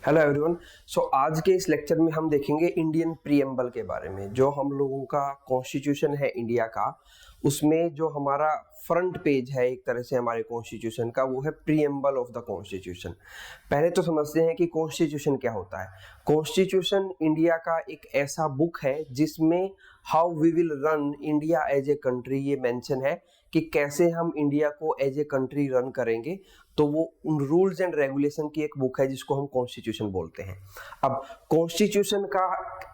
Hello everyone. सो आज के इस लेक्चर में हम देखेंगे इंडियन प्रीएम्बल के बारे में। जो हम लोगों का कॉन्स्टिट्यूशन है इंडिया का, उसमें जो हमारा फ्रंट पेज है एक तरह से हमारे कॉन्स्टिट्यूशन का, वो है प्रीएम्बल ऑफ द कॉन्स्टिट्यूशन। पहले तो समझते हैं कि कॉन्स्टिट्यूशन क्या होता है। कॉन्स्टिट्यूशन इंडिया का एक ऐसा बुक है जिसमें how we will run India as a country ये मेंशन है कि कैसे हम इंडिया को एज ए कंट्री रन करेंगे। तो वो उन रूल्स एंड रेगुलेशन की एक बुक है जिसको हम कॉन्स्टिट्यूशन बोलते हैं। अब कॉन्स्टिट्यूशन का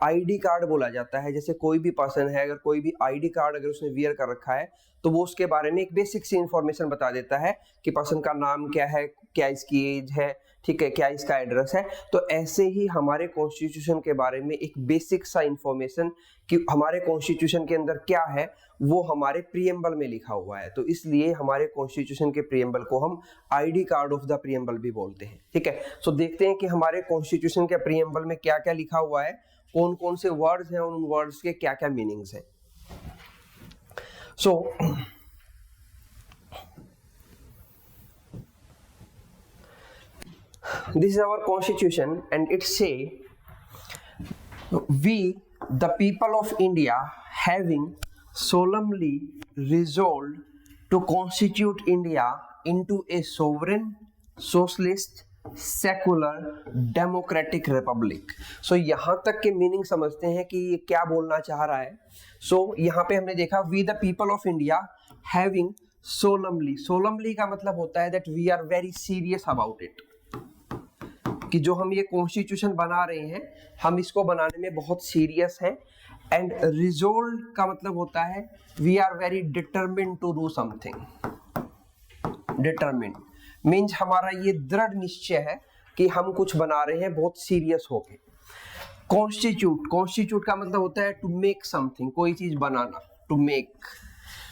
आईडी कार्ड बोला जाता है। जैसे कोई भी पर्सन है, अगर कोई भी आईडी कार्ड अगर उसने वियर कर रखा है तो वो उसके बारे में एक बेसिक सी इंफॉर्मेशन बता देता है कि पर्सन का नाम क्या है, क्या इसकी एज है, ठीक है, क्या इसका एड्रेस है। तो ऐसे ही हमारे कॉन्स्टिट्यूशन के बारे में एक बेसिक सा इंफॉर्मेशन कि हमारे कॉन्स्टिट्यूशन के अंदर क्या है वो हमारे प्रीएम्बल में लिखा हुआ है। तो इसलिए हमारे कॉन्स्टिट्यूशन के प्रीएम्बल को हम ID card of the preamble भी बोलते हैं। ठीक है, सो देखते हैं कि हमारे कॉन्स्टिट्यूशन के प्रीएम्बल में क्या क्या लिखा हुआ है, कौन कौन से वर्ड्स हैं, उन वर्ड्स के क्या क्या मीनिंग्स हैं। सो this is our constitution and it say we the people of India having solemnly resolved to constitute India into a sovereign socialist secular democratic republic। सो यहाँ तक के मीनिंग समझते हैं कि ये क्या बोलना चाह रहा है। सो यहाँ पे हमने देखा we the people of India having solemnly का मतलब होता है that we are very serious about it, कि जो हम ये कॉन्स्टिट्यूशन बना रहे हैं हम इसको बनाने में बहुत सीरियस हैं। एंड रिजोल्व का मतलब होता है we are very determined to do something. Determined means हमारा ये दृढ़ निश्चय है कि हम कुछ बना रहे हैं बहुत सीरियस होके। कॉन्स्टिट्यूट का मतलब होता है टू मेक समथिंग, कोई चीज बनाना, to make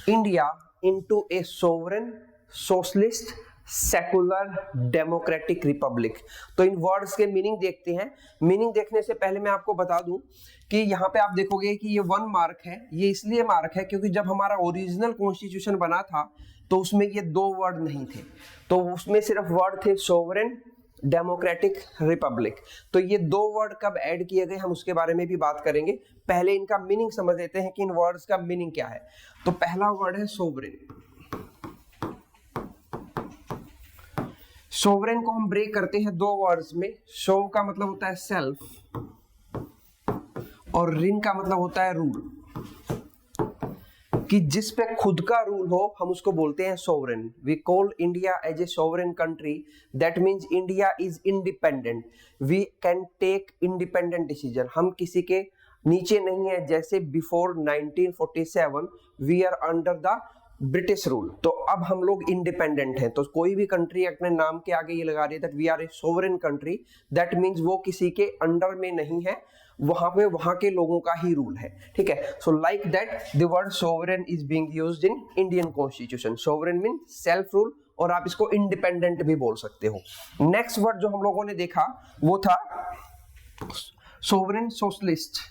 India into a sovereign socialist secular democratic republic. तो इन वर्ड्स के मीनिंग देखते हैं। मीनिंग देखने से पहले मैं आपको बता दूं कि यहाँ पे आप देखोगे कि ये 1 मार्क है। ये इसलिए मार्क है क्योंकि जब हमारा ओरिजिनल कॉन्स्टिट्यूशन बना था तो उसमें ये 2 वर्ड नहीं थे, तो उसमें सिर्फ वर्ड थे सोवरेन डेमोक्रेटिक रिपब्लिक। तो ये 2 वर्ड कब ऐड किए गए हम उसके बारे में भी बात करेंगे। पहले इनका मीनिंग समझ लेते हैं कि इन वर्ड्स का मीनिंग क्या है। तो पहला वर्ड है सोवरेन। सोवरेन को हम ब्रेक करते हैं 2 वर्ड्स में। सो का मतलब होता है सेल्फ और रिन का मतलब होता है रूल, कि जिस पे खुद का रूल हो हम उसको बोलते हैं sovereign. We call India as a sovereign country, that means India is independent, we can take independent decision. हम किसी के नीचे नहीं है। जैसे before 1947 we are under the British rule, तो अब हम लोग इंडिपेंडेंट हैं। तो कोई भी कंट्री अपने नाम के आगे ये लगा रही है that we are a sovereign country, that means वो किसी के अंडर में नहीं है, वहां पे वहां के लोगों का ही रूल है। ठीक है, so like that the word sovereign is being used in Indian constitution. Sovereign mean self rule, और आप इसको इंडिपेंडेंट भी बोल सकते हो। नेक्स्ट वर्ड जो हम लोगों ने देखा वो था सोवरेन सोशलिस्ट।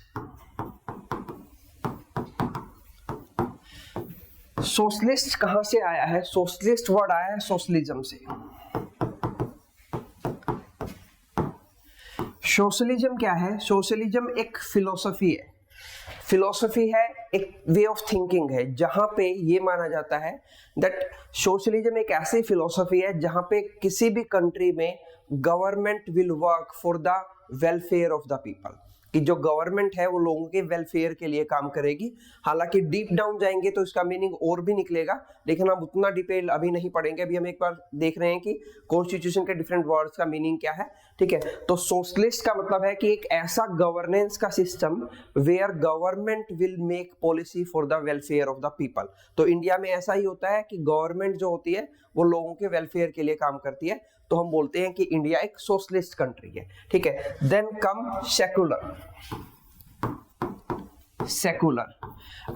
सोशलिस्ट कहां से आया है? सोशलिस्ट वर्ड आया है सोशलिज्म से। सोशलिज्म क्या है? सोशलिज्म एक फिलोसफी है। फिलोसफी है, एक वे ऑफ थिंकिंग है, जहां पे ये माना जाता है दैट सोशलिज्म एक ऐसी फिलोसफी है जहां पे किसी भी कंट्री में government will work for the welfare of the people, कि जो गवर्नमेंट है वो लोगों के वेलफेयर के लिए काम करेगी। हालांकि डीप डाउन जाएंगे तो इसका मीनिंग और भी निकलेगा, लेकिन हम उतना डिटेल अभी नहीं पढ़ेंगे। अभी हम एक बार देख रहे हैं कि कॉन्स्टिट्यूशन के डिफरेंट वर्ड्स का मीनिंग क्या है। ठीक है, तो सोशलिस्ट का मतलब है कि एक ऐसा गवर्नेंस का system where government will make policy for the welfare of the people. तो इंडिया में ऐसा ही होता है कि गवर्नमेंट जो होती है वो लोगों के वेलफेयर के लिए काम करती है, तो हम बोलते हैं कि इंडिया एक सोशलिस्ट कंट्री है। ठीक है, देन कम सेकुलर। सेकुलर,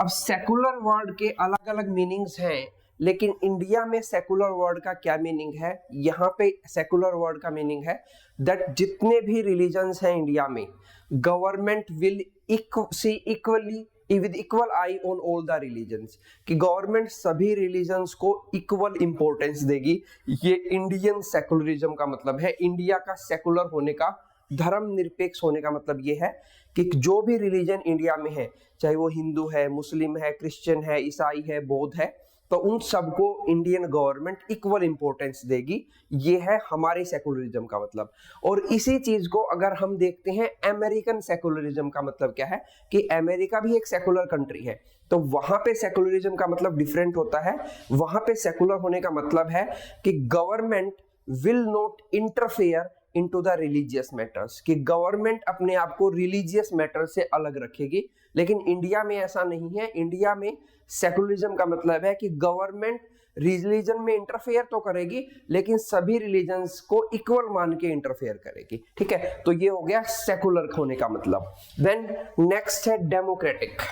अब सेकुलर वर्ड के अलग अलग मीनिंग्स हैं, लेकिन इंडिया में सेकुलर वर्ड का क्या मीनिंग है? यहाँ पे सेकुलर वर्ड का मीनिंग है दैट जितने भी रिलीजन्स हैं इंडिया में, government will see equally with equal I on all the religions, कि गवर्नमेंट सभी रिलीजन्स को इक्वल इंपॉर्टेंस देगी। ये इंडियन सेकुलरिज्म का मतलब है, इंडिया का सेकुलर होने का धर्मनिरपेक्ष होने का मतलब ये है कि जो भी रिलीजन इंडिया में है, चाहे वो हिंदू है, मुस्लिम है, क्रिश्चियन है, ईसाई है, बौद्ध है, तो उन सबको इंडियन गवर्नमेंट इक्वल इंपॉर्टेंस देगी। ये है हमारे सेकुलरिज्म का मतलब। और इसी चीज को अगर हम देखते हैं अमेरिकन सेकुलरिज्म का मतलब क्या है कि अमेरिका भी एक सेकुलर कंट्री है, तो वहां पे सेकुलरिज्म का मतलब डिफरेंट होता है। वहां पे सेकुलर होने का मतलब है कि government will not interfere into the religious matters, कि गवर्नमेंट अपने आप को रिलीजियस मैटर से अलग रखेगी। लेकिन इंडिया में ऐसा नहीं है। इंडिया में सेकुलरिज्म का मतलब है कि गवर्नमेंट रिलीजन में इंटरफेयर तो करेगी, लेकिन सभी रिलीजन्स को इक्वल मान के इंटरफेयर करेगी। ठीक है, तो ये हो गया सेकुलर होने का मतलब। देन नेक्स्ट है democratic.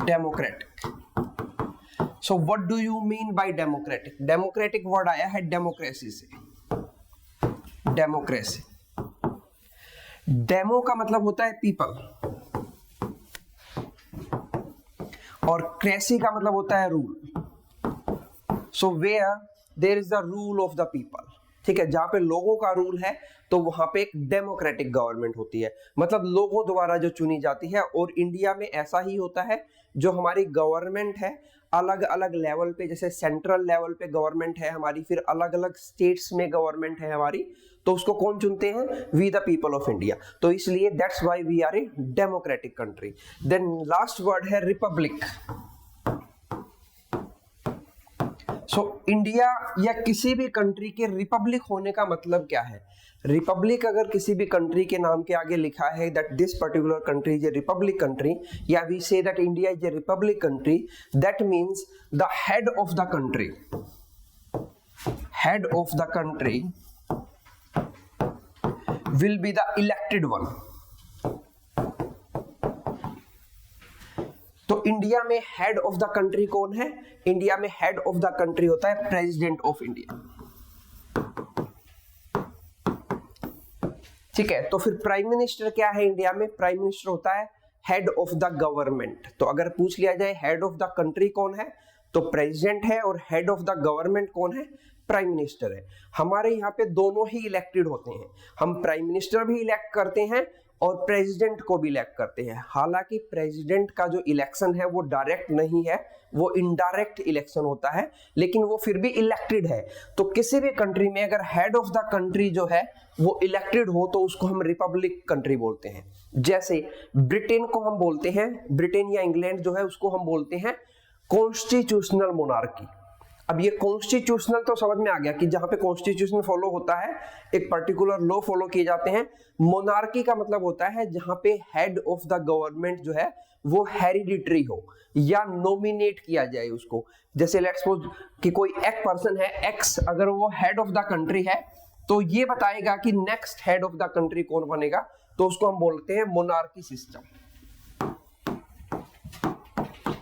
Democratic, so what do you mean by democratic? Democratic word आया है डेमोक्रेसी से। डेमोक्रेसी, डेमो का मतलब होता है पीपल और क्रेसी का मतलब होता है rule. So where there is the rule of the people, ठीक है, जहां पे लोगों का रूल है तो वहां पे एक डेमोक्रेटिक गवर्नमेंट होती है, मतलब लोगों द्वारा जो चुनी जाती है। और इंडिया में ऐसा ही होता है, जो हमारी गवर्नमेंट है अलग अलग लेवल पे, जैसे सेंट्रल लेवल पे गवर्नमेंट है हमारी, फिर अलग अलग स्टेट्स में गवर्नमेंट है हमारी, तो उसको कौन चुनते हैं? We the people of India. तो इसलिए that's why we are a democratic country. Then last word है रिपब्लिक। सो इंडिया या किसी भी कंट्री के रिपब्लिक होने का मतलब क्या है? रिपब्लिक अगर किसी भी कंट्री के नाम के आगे लिखा है that this particular country is a republic country, या we say that India is a republic country, that means the head of the country, head of the country will be the elected one। तो India में head of the country कौन है? India में head of the country होता है president of India. ठीक है, तो फिर प्राइम मिनिस्टर क्या है इंडिया में? प्राइम मिनिस्टर होता है हेड ऑफ द गवर्नमेंट। तो अगर पूछ लिया जाए हेड ऑफ द कंट्री कौन है, तो प्रेसिडेंट है, और हेड ऑफ द गवर्नमेंट कौन है? प्राइम मिनिस्टर है। हमारे यहाँ पे दोनों ही इलेक्टेड होते हैं, हम प्राइम मिनिस्टर भी इलेक्ट करते हैं और प्रेसिडेंट को भी इलेक्ट करते हैं। हालांकि प्रेसिडेंट का जो इलेक्शन है वो डायरेक्ट नहीं है, वो इनडायरेक्ट इलेक्शन होता है, लेकिन वो फिर भी इलेक्टेड है। तो किसी भी कंट्री में अगर हेड ऑफ द कंट्री जो है वो इलेक्टेड हो तो उसको हम रिपब्लिक कंट्री बोलते हैं। जैसे ब्रिटेन को हम बोलते हैं, ब्रिटेन या इंग्लैंड जो है उसको हम बोलते हैं कॉन्स्टिट्यूशनल मोनार्की। अब ये कॉन्स्टिट्यूशनल तो समझ में आ गया कि जहां पे कॉन्स्टिट्यूशन फॉलो होता है, एक पर्टिकुलर लॉ फॉलो किए जाते हैं। मोनार्की का मतलब होता है जहां पे हेड ऑफ द गवर्नमेंट जो है वो हेरिडिटरी हो या नॉमिनेट किया जाए उसको। जैसे लेट्स सपोज कि कोई एक पर्सन है एक्स, अगर वो हेड ऑफ द कंट्री है तो ये बताएगा कि next head of the country कौन बनेगा, तो उसको हम बोलते हैं मोनार्की सिस्टम।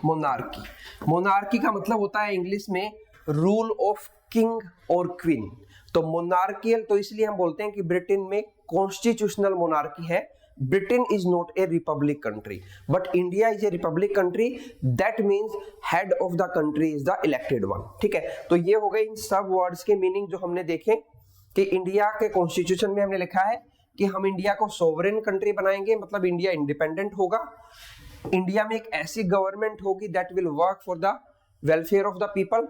मोनार्की, मोनार्की का मतलब होता है इंग्लिश में रूल ऑफ किंग और क्वीन। तो मोनार्कियल तो इसलिए हम बोलते हैं कि ब्रिटेन में कॉन्स्टिट्यूशनल मोनार्की है। Britain is not a republic country but India is a republic country, that means head of the country is the elected one. ठीक है, तो ये हो गए इन सब वर्ड्स के मीनिंग जो हमने देखे कि इंडिया के कॉन्स्टिट्यूशन में हमने लिखा है कि हम इंडिया को सोवरेन कंट्री बनाएंगे, मतलब इंडिया इंडिपेंडेंट होगा। इंडिया में एक ऐसी गवर्नमेंट होगी that will work for the welfare of the people.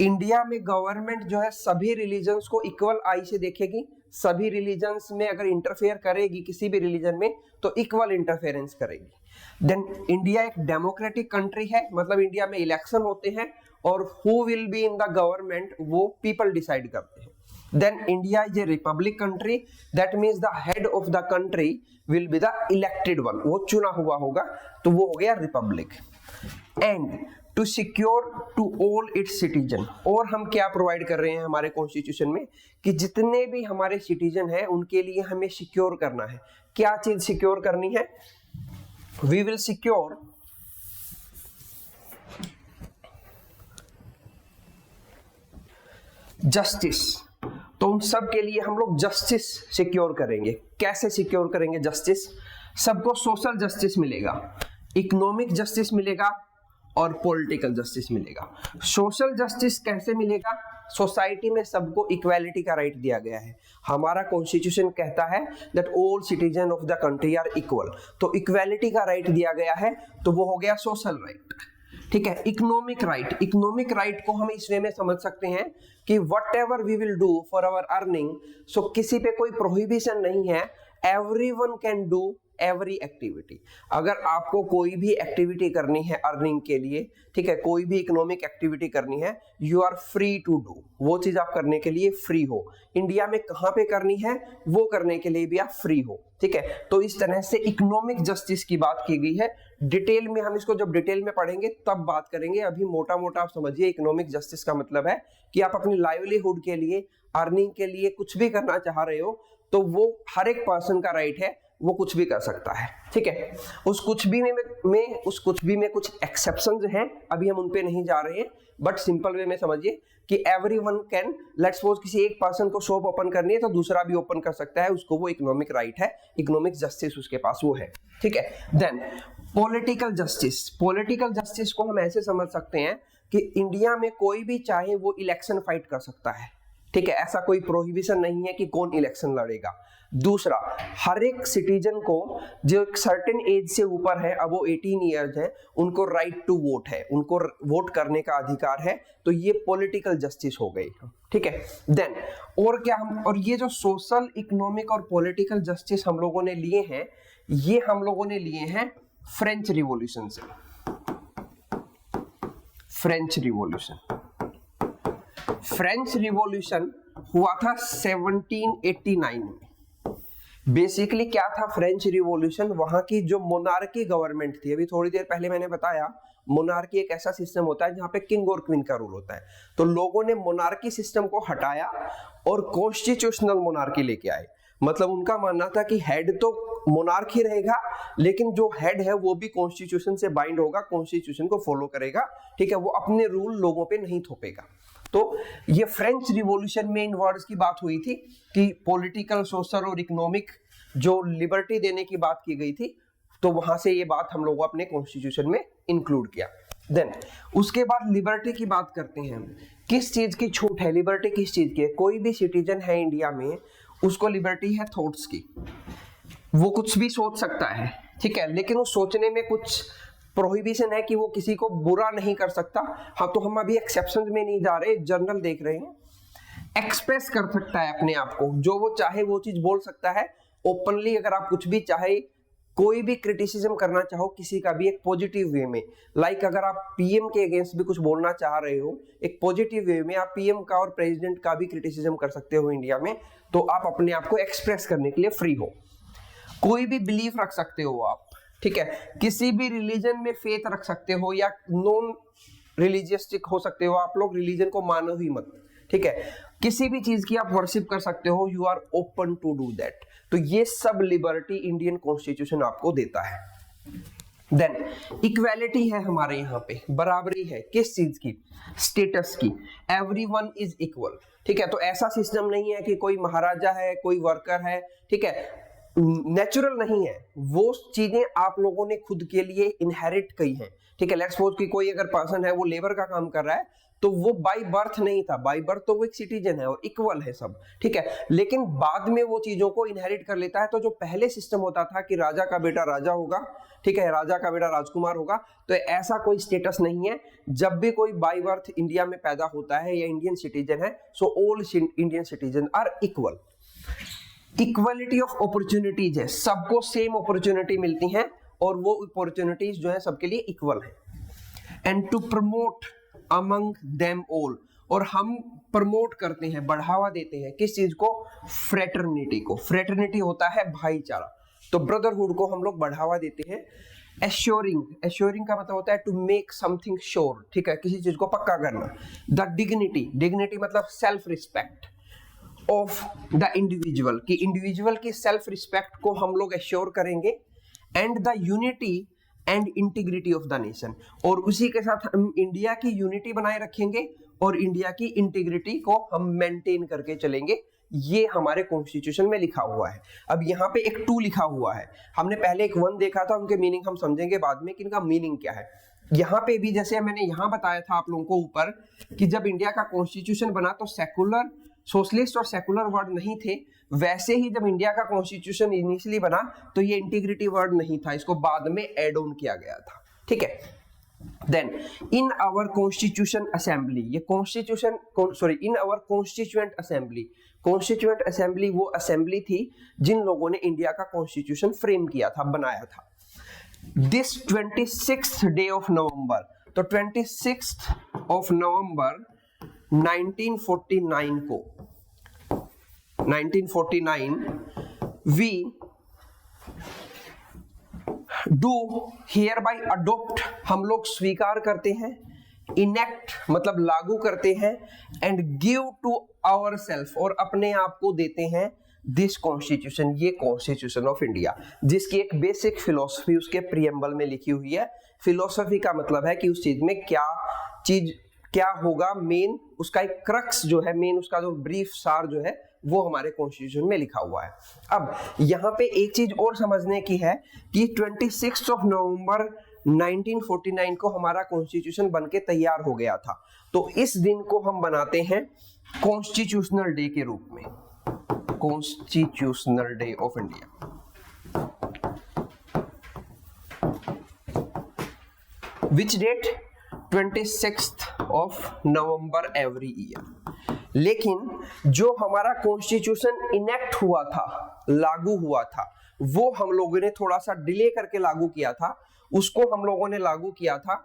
India में गवर्नमेंट जो है सभी रिलीजन्स को इक्वल आई से देखेगी, सभी रिलीजन्स में अगर इंटरफेयर करेगी किसी भी रिलीजन में तो इक्वल इंटरफेरेंस करेगी। देन इंडिया एक डेमोक्रेटिक कंट्री है, मतलब इंडिया में इलेक्शन होते हैं और who will be in the government वो पीपल डिसाइड करते हैं। Then India is a republic country, that means the head of the country will be the elected one, वो चुना हुआ होगा, तो वो हो गया republic. And to secure to all its citizen, और हम क्या प्रोवाइड कर रहे हैं हमारे कॉन्स्टिट्यूशन में कि जितने भी हमारे सिटीजन हैं उनके लिए हमें सिक्योर करना है। क्या चीज सिक्योर करनी है? We will secure justice. तो उन सब के लिए हम लोग जस्टिस सिक्योर करेंगे। कैसे सिक्योर करेंगे जस्टिस? सबको सोशल जस्टिस मिलेगा, इकोनॉमिक जस्टिस मिलेगा और पॉलिटिकल जस्टिस मिलेगा। सोशल जस्टिस कैसे मिलेगा? सोसाइटी में सबको इक्वालिटी का राइट दिया गया है। हमारा कॉन्स्टिट्यूशन कहता है that all citizen of the country are equal, तो इक्वालिटी का राइट दिया गया है, तो वो हो गया सोशल राइट। ठीक है, इकोनॉमिक राइट, इकोनॉमिक राइट को हम इस वे में समझ सकते हैं कि whatever we will do for our earning, so किसी पे कोई प्रोहिबिशन नहीं है, everyone can do every activity. अगर आपको कोई भी एक्टिविटी करनी है अर्निंग के लिए, ठीक है, कोई भी इकोनॉमिक एक्टिविटी करनी है, you are free to do, वो चीज आप करने के लिए फ्री हो। इंडिया में कहां पे करनी है वो करने के लिए भी आप फ्री हो। ठीक है, तो इस तरह से इकोनॉमिक जस्टिस की बात की गई है। डिटेल में हम इसको जब डिटेल में पढ़ेंगे तब बात करेंगे। अभी मोटा मोटा आप समझिए इकोनॉमिक जस्टिस का मतलब है कि आप अपनी लाइवलीहुड के लिए, अर्निंग के लिए कुछ भी करना चाह रहे हो, तो वो हर एक पर्सन का राइट है, वो कुछ भी कर सकता है। ठीक है, उस कुछ भी में कुछ एक्सेप्शंस हैं, अभी हम उन पे नहीं जा रहे हैं, बट सिंपल वे में समझिए कि एवरीवन कैन, लेट्स सपोज किसी एक पर्सन को शॉप ओपन करनी है तो दूसरा भी ओपन कर सकता है, उसको वो इकोनॉमिक राइट है, इकोनॉमिक जस्टिस उसके पास वो है। ठीक है, then political justice, political justice को हम ऐसे समझ सकते हैं कि इंडिया में कोई भी चाहे वो इलेक्शन फाइट कर सकता है। ठीक है, ऐसा कोई प्रोहिबिशन नहीं है कि कौन इलेक्शन लड़ेगा। दूसरा, हर एक सिटीजन को जो एक सर्टेन एज से ऊपर है, अब वो 18 ईयर्स है, उनको राइट टू वोट है, उनको वोट करने का अधिकार है, तो ये पॉलिटिकल जस्टिस हो गई। ठीक है, देन और क्या हम, और ये जो सोशल, इकोनॉमिक और पॉलिटिकल जस्टिस हम लोगों ने लिए हैं, ये हम लोगों ने लिए हैं फ्रेंच रिवॉल्यूशन से। फ्रेंच रिवॉल्यूशन हुआ था 1789 में। बेसिकली क्या था फ्रेंच रिवॉल्यूशन? वहां की जो मोनार्की गवर्नमेंट थी, अभी थोड़ी देर पहले मैंने बताया, मोनार्की एक ऐसा सिस्टम होता है जहां पे किंग और क्वीन का रूल होता है, तो लोगों ने मोनार्की सिस्टम को हटाया और कॉन्स्टिट्यूशनल मोनार्की लेके आए। मतलब उनका मानना था कि हेड तो मोनार्क ही रहेगा, लेकिन जो हेड है वो भी कॉन्स्टिट्यूशन से बाइंड होगा, कॉन्स्टिट्यूशन को फॉलो करेगा। ठीक है, वो अपने रूल लोगों पे नहीं थोपेगा। तो ये फ्रेंच रिवॉल्यूशन में इन वर्ड्स की बात हुई थी कि पॉलिटिकल, सोशल और इकोनॉमिक जो लिबर्टी देने की बात की गई थी, तो वहां से ये बात हम लोग अपने कॉन्स्टिट्यूशन में इंक्लूड किया। देन उसके बाद लिबर्टी की बात करते हैं। किस चीज की छूट है? लिबर्टी किस चीज की है? कोई भी सिटीजन है इंडिया में, उसको लिबर्टी है थॉट्स की, वो कुछ भी सोच सकता है। ठीक है, लेकिन उस सोचने में कुछ प्रोहिबिशन है कि वो किसी को बुरा नहीं कर सकता। हाँ, तो हम अभी एक्सेप्शन में नहीं जा रहे, जनरल देख रहे हैं। एक्सप्रेस कर सकता है अपने आप को, जो वो चाहे वो चीज बोल सकता है ओपनली। अगर आप कुछ भी चाहे, कोई भी क्रिटिसिज्म करना चाहो किसी का भी, एक पॉजिटिव वे में, लाइक अगर आप पीएम के अगेंस्ट भी कुछ बोलना चाह रहे हो, एक पॉजिटिव वे में आप पीएम का और प्रेसिडेंट का भी क्रिटिसिज्म कर सकते हो इंडिया में, तो आप अपने आप को एक्सप्रेस करने के लिए फ्री हो। कोई भी बिलीफ रख सकते हो आप। ठीक है, किसी भी रिलीजन में फेथ रख सकते हो, या नॉन रिलीजियस्टिक हो सकते हो आप लोग, रिलीजन को मानो ही मत। ठीक है, किसी भी चीज की आप वर्शिप कर सकते हो, you are open to do that. तो ये सब लिबर्टी इंडियन कॉन्स्टिट्यूशन आपको देता है। देन इक्वालिटी है हमारे यहाँ पे, बराबरी है। किस चीज की? स्टेटस की। Everyone is equal. ठीक है, तो ऐसा सिस्टम नहीं है कि कोई महाराजा है, कोई वर्कर है। ठीक है, नेचुरल नहीं है, वो चीजें आप लोगों ने खुद के लिए इनहेरिट की हैं। ठीक है, लेट्स सपोज कि कोई अगर पर्सन है वो लेबर का काम कर रहा है, तो वो बाय बर्थ नहीं था, बाय बर्थ तो वो एक सिटीजन है और इक्वल है सब। ठीक है, लेकिन बाद में वो चीजों को इनहेरिट कर लेता है। तो जो पहले सिस्टम होता था कि राजा का बेटा राजा होगा, ठीक है, राजा का बेटा राजकुमार होगा, तो ऐसा कोई स्टेटस नहीं है। जब भी कोई बाय बर्थ इंडिया में पैदा होता है या इंडियन सिटीजन है, so all Indian citizen are equal. Equality of opportunities है, सबको सेम अपॉर्चुनिटी मिलती हैं और वो अपॉर्चुनिटीज जो है सबके लिए इक्वल है। And to promote among them all, और हम प्रमोट करते हैं, बढ़ावा देते हैं किस चीज को? फ्रेटर्निटी को। फ्रेटर्निटी होता है भाईचारा, तो ब्रदरहुड को हम लोग बढ़ावा देते हैं। एश्योरिंग, एश्योरिंग का मतलब होता है टू मेक समथिंग श्योर। ठीक है, किसी चीज को पक्का करना। द डिग्निटी, डिग्निटी मतलब self respect of the individual, कि इंडिविजुअल की सेल्फ रिस्पेक्ट को हम लोग एश्योर करेंगे। And the unity and integrity of the nation, और उसी के साथ हम इंडिया की यूनिटी बनाए रखेंगे और इंडिया की इंटीग्रिटी को हम मेंटेन करके चलेंगे। ये हमारे कॉन्स्टिट्यूशन में लिखा हुआ है। अब यहाँ पे एक 2 लिखा हुआ है, हमने पहले एक 1 देखा था, उनके मीनिंग हम समझेंगे बाद में कि इनका मीनिंग क्या है। यहाँ पे भी जैसे मैंने यहाँ बताया था आप लोगों को ऊपर कि जब इंडिया का कॉन्स्टिट्यूशन बना तो सेकुलर, सोशलिस्ट और सेकुलर वर्ड नहीं थे, वैसे ही जब इंडिया का कॉन्स्टिट्यूशन इनिशियली बना तो ये इंटीग्रिटी वर्ड नहीं था, इसको बाद में एड ऑन किया गया था। ठीक है, then in our constitution assembly, ये constitution sorry in our constituent assembly, constituent assembly वो असेंबली थी जिन लोगों ने इंडिया का कॉन्स्टिट्यूशन फ्रेम किया था, बनाया था। This 26th day of November, तो 26th ऑफ नवंबर 1949 को, 1949 we do hereby adopt, हम लोग स्वीकार करते हैं, इनेक्ट मतलब लागू करते हैं, and give to our self और अपने आप को देते हैं, दिस कॉन्स्टिट्यूशन, ये कॉन्स्टिट्यूशन ऑफ इंडिया, जिसकी एक बेसिक फिलोसफी उसके प्रीएम्बल में लिखी हुई है। फिलोसफी का मतलब है कि उस चीज में क्या चीज क्या होगा, मेन उसका एक क्रक्स जो है, मेन उसका जो ब्रीफ सार जो है वो हमारे कॉन्स्टिट्यूशन में लिखा हुआ है। अब यहाँ पे एक चीज और समझने की है कि 26 ऑफ नवंबर 1949 को हमारा कॉन्स्टिट्यूशन बनके तैयार हो गया था, तो इस दिन को हम बनाते हैं कॉन्स्टिट्यूशनल डे के रूप में, constitutional day of India. Which date? 26th of November every year. लेकिन जो हमारा कॉन्स्टिट्यूशन इनेक्ट हुआ था, लागू हुआ था, वो हम लोगों ने थोड़ा सा डिले करके लागू किया था, उसको हम लोगों ने लागू किया था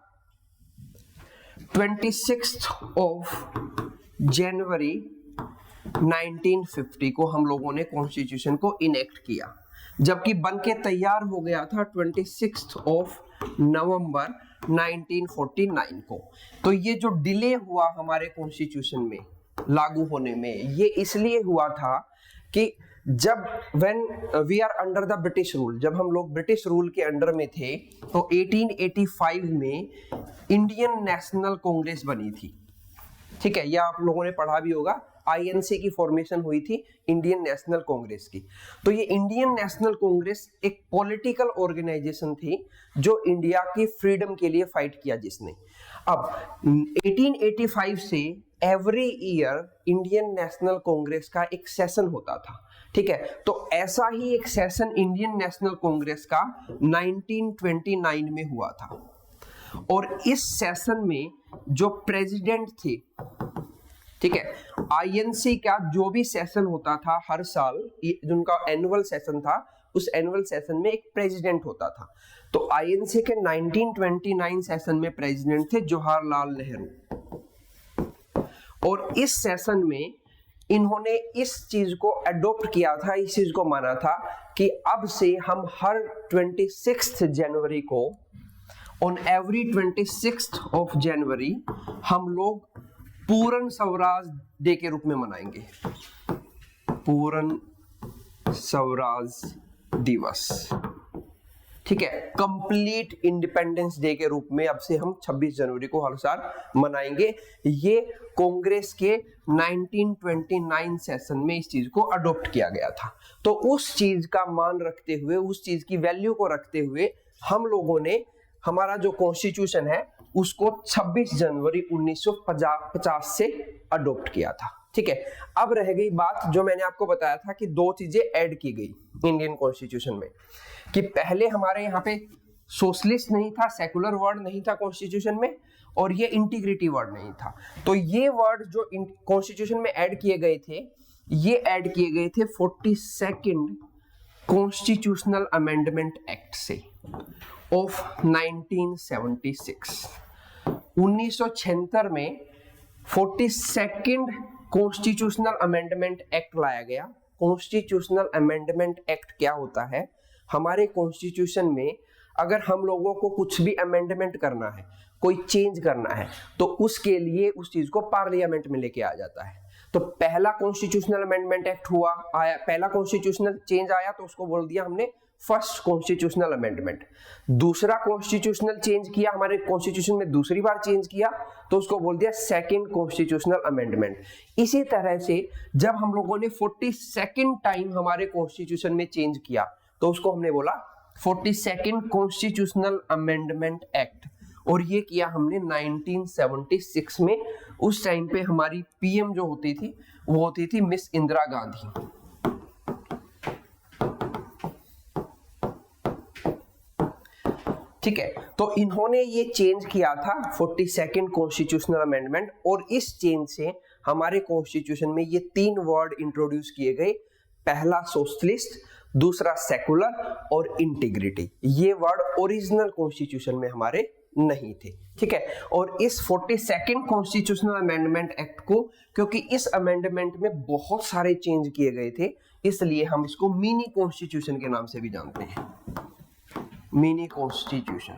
26th ऑफ जनवरी 1950 को हम लोगों ने कॉन्स्टिट्यूशन को इनेक्ट किया, जबकि बनके तैयार हो गया था 26th ऑफ नवंबर 1949 को। तो ये जो डिले हुआ हमारे कॉन्स्टिट्यूशन में लागू होने में, ये इसलिए हुआ था कि जब when we are under the British rule, जब हम लोग ब्रिटिश रूल के अंडर में थे, तो 1885 में इंडियन नेशनल कांग्रेस बनी थी। ठीक है, यह आप लोगों ने पढ़ा भी होगा, आईएनसी की फॉर्मेशन हुई थी इंडियन नेशनल कांग्रेस की। तो ये इंडियन नेशनल कांग्रेस एक पॉलिटिकल ऑर्गेनाइजेशन थी जो इंडिया की फ्रीडम के लिए फाइट किया जिसने। अब 1885 से every year Indian national Congress का एक सेशन होता था। ठीक है, तो ऐसा ही एक सेशन इंडियन नेशनल कांग्रेस का 1929 में हुआ था, और इस सेशन में जो प्रेसिडेंट थे, ठीक है, आईएनसी का जो भी सेशन होता था हर साल, जिनका एनुअल सेशन था, उस एनुअल सेशन में एक प्रेसिडेंट होता था। तो आईएनसी के 1929 सेशन में प्रेसिडेंट थे जवाहरलाल नेहरू, और इस सेशन में इन्होंने इस चीज को अडॉप्ट किया था, इस चीज को माना था कि अब से हम हर 26 जनवरी को, ऑन एवरी 26 ऑफ जनवरी हम लोग पूर्ण स्वराज डे के रूप में मनाएंगे, पूर्ण स्वराज दिवस। ठीक है, कंप्लीट इंडिपेंडेंस डे के रूप में अब से हम 26 जनवरी को हर साल मनाएंगे। ये कांग्रेस के 1929 सेशन में इस चीज को अडॉप्ट किया गया था। तो उस चीज का मान रखते हुए, उस चीज की वैल्यू को रखते हुए हम लोगों ने हमारा जो कॉन्स्टिट्यूशन है उसको 26 जनवरी 1950 से अडॉप्ट किया था। ठीक है, अब रह गई बात जो मैंने आपको बताया था कि दो चीजें ऐड की गई इंडियन कॉन्स्टिट्यूशन में, कि पहले हमारे यहाँ पे सोशलिस्ट नहीं था, सेकुलर वर्ड नहीं था कॉन्स्टिट्यूशन में, और ये इंटीग्रिटी वर्ड नहीं था। तो ये वर्ड जो कॉन्स्टिट्यूशन में ऐड किए गए थे, ये ऐड किए गए थे 42nd कॉन्स्टिट्यूशनल अमेंडमेंट एक्ट से ऑफ 1976। 1976 में 42nd कॉन्स्टिट्यूशनल अमेंडमेंट एक्ट लाया गया। कॉन्स्टिट्यूशनल अमेंडमेंट एक्ट क्या होता है? हमारे कॉन्स्टिट्यूशन में अगर हम लोगों को कुछ भी अमेंडमेंट करना है, कोई चेंज करना है, तो उसके लिए उस चीज को पार्लियामेंट में लेके आ जाता है। तो पहला कॉन्स्टिट्यूशनल अमेंडमेंट एक्ट हुआ, आया, पहला कॉन्स्टिट्यूशनल चेंज आया तो उसको बोल दिया हमने फर्स्ट कॉन्स्टिट्यूशनल अमेंडमेंट। दूसरा कॉन्स्टिट्यूशनल चेंज किया, हमारे कॉन्स्टिट्यूशन में दूसरी बार चेंज किया तो उसको बोल दिया सेकंड कॉन्स्टिट्यूशनल अमेंडमेंट। इसी तरह से जब हम लोगों ने 42nd टाइम हमारे कॉन्स्टिट्यूशन में चेंज किया तो उसको हमने बोला 42nd कॉन्स्टिट्यूशनल अमेंडमेंट एक्ट और ये किया हमने 1976 में। उस टाइम पे हमारी पीएम जो होती थी वो होती थी मिस इंदिरा गांधी। ठीक है, तो इन्होंने ये चेंज किया था 42nd कॉन्स्टिट्यूशनल अमेंडमेंट, और इस चेंज से हमारे कॉन्स्टिट्यूशन में ये 3 वर्ड इंट्रोड्यूस किए गए। पहला सोशलिस्ट, दूसरा सेकुलर और इंटीग्रिटी। ये वर्ड ओरिजिनल कॉन्स्टिट्यूशन में हमारे नहीं थे। ठीक है, और इस 42nd कॉन्स्टिट्यूशनल अमेंडमेंट एक्ट को, क्योंकि इस अमेंडमेंट में बहुत सारे चेंज किए गए थे, इसलिए हम इसको मिनी कॉन्स्टिट्यूशन के नाम से भी जानते हैं, मिनी कॉन्स्टिट्यूशन।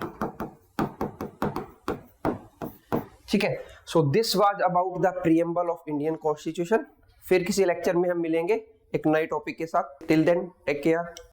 ठीक है, so this was about the preamble of Indian constitution. फिर किसी लेक्चर में हम मिलेंगे एक नए टॉपिक के साथ। Till then take care.